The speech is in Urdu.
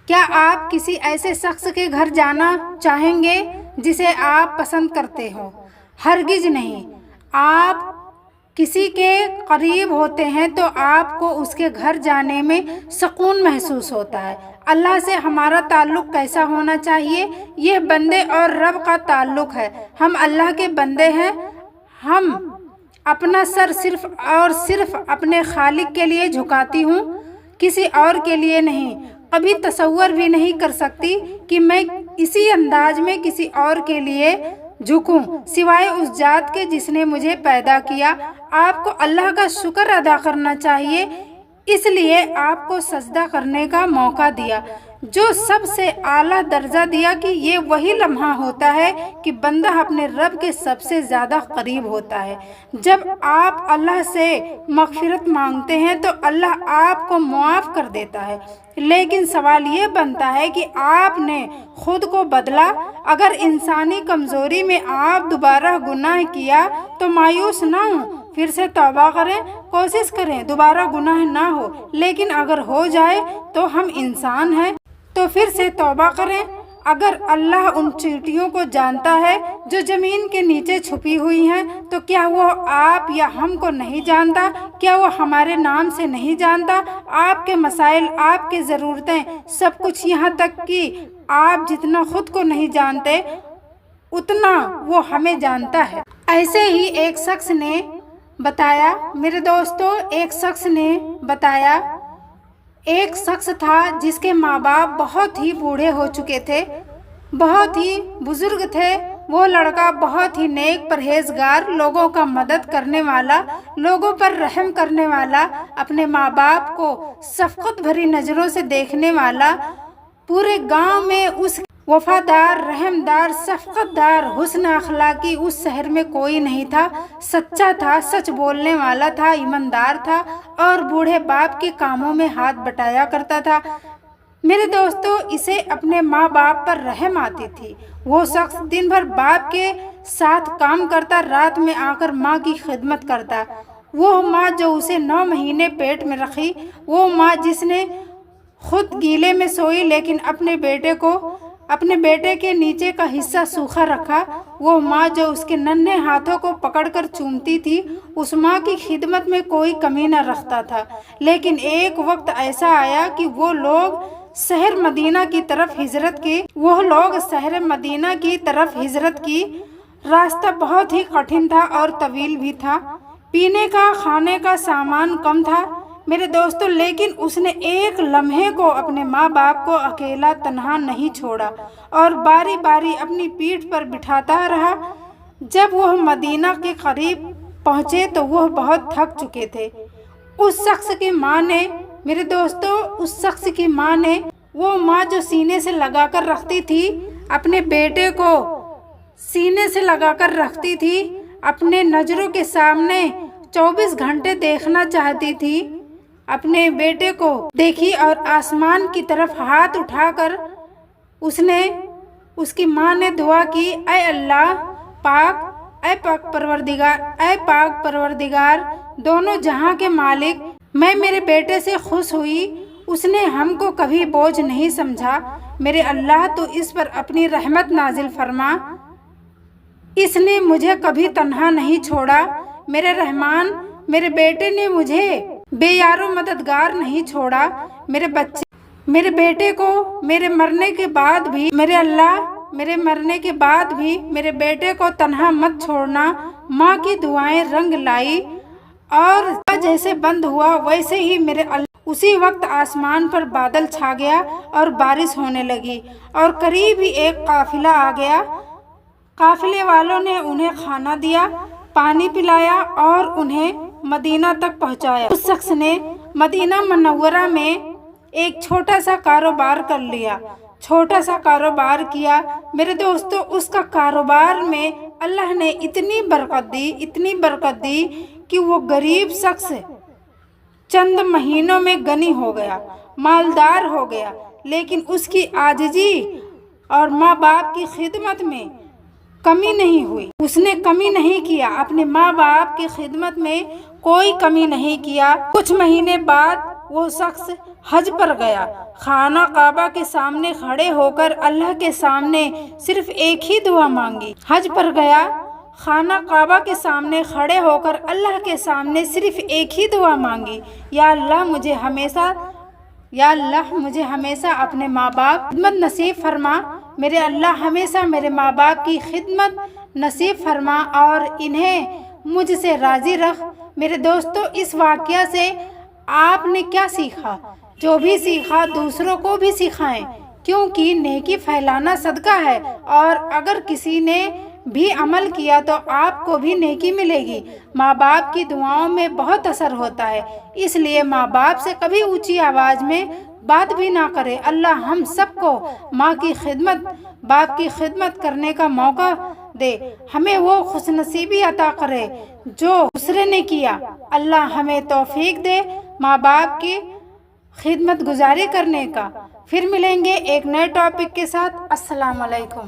کیا آپ کسی ایسے شخص کے گھر جانا چاہیں گے جسے آپ پسند کرتے ہو؟ ہرگز نہیں۔ آپ کسی کے قریب ہوتے ہیں تو آپ کو اس کے گھر جانے میں سکون محسوس ہوتا ہے۔ اللہ سے ہمارا تعلق کیسا ہونا چاہیے؟ یہ بندے اور رب کا تعلق ہے۔ ہم اللہ کے بندے ہیں۔ ہم اپنا سر صرف اور صرف اپنے خالق کے لیے جھکاتی ہوں، کسی اور کے لیے نہیں۔ کبھی تصور بھی نہیں کر سکتی کہ میں اسی انداز میں کسی اور کے لیے جھکوں سوائے اس ذات کے جس نے مجھے پیدا کیا۔ آپ کو اللہ کا شکر ادا کرنا چاہیے، اس لیے آپ کو سجدہ کرنے کا موقع دیا، جو سب سے اعلیٰ درجہ دیا کہ یہ وہی لمحہ ہوتا ہے کہ بندہ اپنے رب کے سب سے زیادہ قریب ہوتا ہے۔ جب آپ اللہ سے مغفرت مانگتے ہیں تو اللہ آپ کو معاف کر دیتا ہے، لیکن سوال یہ بنتا ہے کہ آپ نے خود کو بدلا۔ اگر انسانی کمزوری میں آپ دوبارہ گناہ کیا تو مایوس نہ ہوں، پھر سے توبہ کریں، کوشش کریں دوبارہ گناہ نہ ہو، لیکن اگر ہو جائے تو ہم انسان ہیں تو پھر سے توبہ کریں۔ اگر اللہ ان چیٹیوں کو جانتا ہے جو زمین کے نیچے چھپی ہوئی ہیں تو کیا وہ آپ یا ہم کو نہیں جانتا؟ کیا وہ ہمارے نام سے نہیں جانتا؟ آپ کے مسائل، آپ کی ضرورتیں، سب کچھ، یہاں تک کہ آپ جتنا خود کو نہیں جانتے اتنا وہ ہمیں جانتا ہے۔ ایسے ہی ایک شخص نے بتایا، میرے دوستو، ایک شخص تھا جس کے ماں باپ بہت ہی بوڑھے ہو چکے تھے، بہت ہی بزرگ تھے۔ وہ لڑکا بہت ہی نیک، پرہیزگار، لوگوں کا مدد کرنے والا، لوگوں پر رحم کرنے والا، اپنے ماں باپ کو شفقت بھری نظروں سے دیکھنے والا، پورے گاؤں میں اس وفادار، رحمدار، شفقت دار، حسن اخلاقی اس شہر میں کوئی نہیں تھا۔ سچا تھا، سچ بولنے والا تھا، ایماندار تھا اور بوڑھے باپ کے کاموں میں ہاتھ بٹایا کرتا تھا۔ میرے دوستو، اسے اپنے ماں باپ پر رحم آتی تھی۔ وہ شخص دن بھر باپ کے ساتھ کام کرتا، رات میں آ کر ماں کی خدمت کرتا۔ وہ ماں جو اسے 9 مہینے پیٹ میں رکھی، وہ ماں جس نے خود گیلے میں سوئی لیکن اپنے بیٹے کے نیچے کا حصہ سوکھا رکھا، وہ ماں جو اس کے ننھے ہاتھوں کو پکڑ کر چومتی تھی، اس ماں کی خدمت میں کوئی کمی نہ رکھتا تھا۔ لیکن ایک وقت ایسا آیا کہ وہ لوگ شہر مدینہ کی طرف ہجرت کی۔ راستہ بہت ہی کٹھن تھا اور طویل بھی تھا، پینے کا، کھانے کا سامان کم تھا میرے دوستوں، لیکن اس نے ایک لمحے کو اپنے ماں باپ کو اکیلا تنہا نہیں چھوڑا اور باری باری اپنی پیٹھ پر بٹھاتا رہا۔ جب وہ مدینہ کے قریب پہنچے تو وہ بہت تھک چکے تھے۔ اس شخص کی ماں نے وہ ماں جو سینے سے لگا کر رکھتی تھی، اپنے بیٹے کو سینے سے لگا کر رکھتی تھی، اپنے نظروں کے سامنے 24 گھنٹے دیکھنا چاہتی تھی، اپنے بیٹے کو دیکھی اور آسمان کی طرف ہاتھ اٹھا کر اس کی ماں نے دعا کی، اے اللہ پاک، اے پاک پروردگار، دونوں جہاں کے مالک، میں میرے بیٹے سے خوش ہوئی، اس نے ہم کو کبھی بوجھ نہیں سمجھا، میرے اللہ تو اس پر اپنی رحمت نازل فرما، اس نے مجھے کبھی تنہا نہیں چھوڑا، میرے رحمان، میرے بیٹے نے مجھے بے یار و مددگار نہیں چھوڑا، میرے بیٹے کو میرے مرنے کے بعد بھی، میرے اللہ، میرے مرنے کے بعد بھی میرے بیٹے کو تنہا مت چھوڑنا۔ ماں کی دعائیں رنگ لائی اور جیسے بند ہوا ویسے ہی میرے اللہ، اسی وقت آسمان پر بادل چھا گیا اور بارش ہونے لگی اور قریب ہی ایک قافلہ آ گیا۔ قافلے والوں نے انہیں کھانا دیا، پانی پلایا اور انہیں مدینہ تک پہنچایا۔ اس شخص نے مدینہ منورہ میں ایک چھوٹا سا کاروبار کیا میرے دوستو، اس کا کاروبار میں اللہ نے اتنی برکت دی کہ وہ غریب شخص چند مہینوں میں غنی ہو گیا، مالدار ہو گیا، لیکن اس کی عاجزی اور ماں باپ کی خدمت میں کمی نہیں ہوئی۔ اس نے کمی نہیں کیا، اپنے ماں باپ کی خدمت میں کوئی کمی نہیں کیا۔ کچھ مہینے بعد وہ شخص حج پر گیا، خانہ کعبہ کے سامنے کھڑے ہو کر اللہ کے سامنے صرف ایک ہی دعا مانگی۔ حج پر گیا، خانہ کعبہ کے سامنے کھڑے ہو کر اللہ کے سامنے صرف ایک ہی دعا مانگی، یا اللہ مجھے ہمیشہ اپنے ماں باپ کی خدمت نصیب فرما، میرے اللہ ہمیشہ میرے ماں باپ کی خدمت نصیب فرما اور انہیں مجھ سے راضی رکھ۔ میرے دوستو، اس واقعہ سے آپ نے کیا سیکھا؟ جو بھی سیکھا دوسروں کو بھی سکھائیں، کیونکہ نیکی پھیلانا صدقہ ہے، اور اگر کسی نے بھی عمل کیا تو آپ کو بھی نیکی ملے گی۔ ماں باپ کی دعاؤں میں بہت اثر ہوتا ہے، اس لیے ماں باپ سے کبھی اونچی آواز میں بات بھی نہ کرے۔ اللہ ہم سب کو ماں کی خدمت، باپ کی خدمت کرنے کا موقع دے، ہمیں وہ خوش نصیبی عطا کرے جو دوسرے نے کیا۔ اللہ ہمیں توفیق دے ماں باپ کی خدمت گزاری کرنے کا۔ پھر ملیں گے ایک نئے ٹاپک کے ساتھ۔ السلام علیکم۔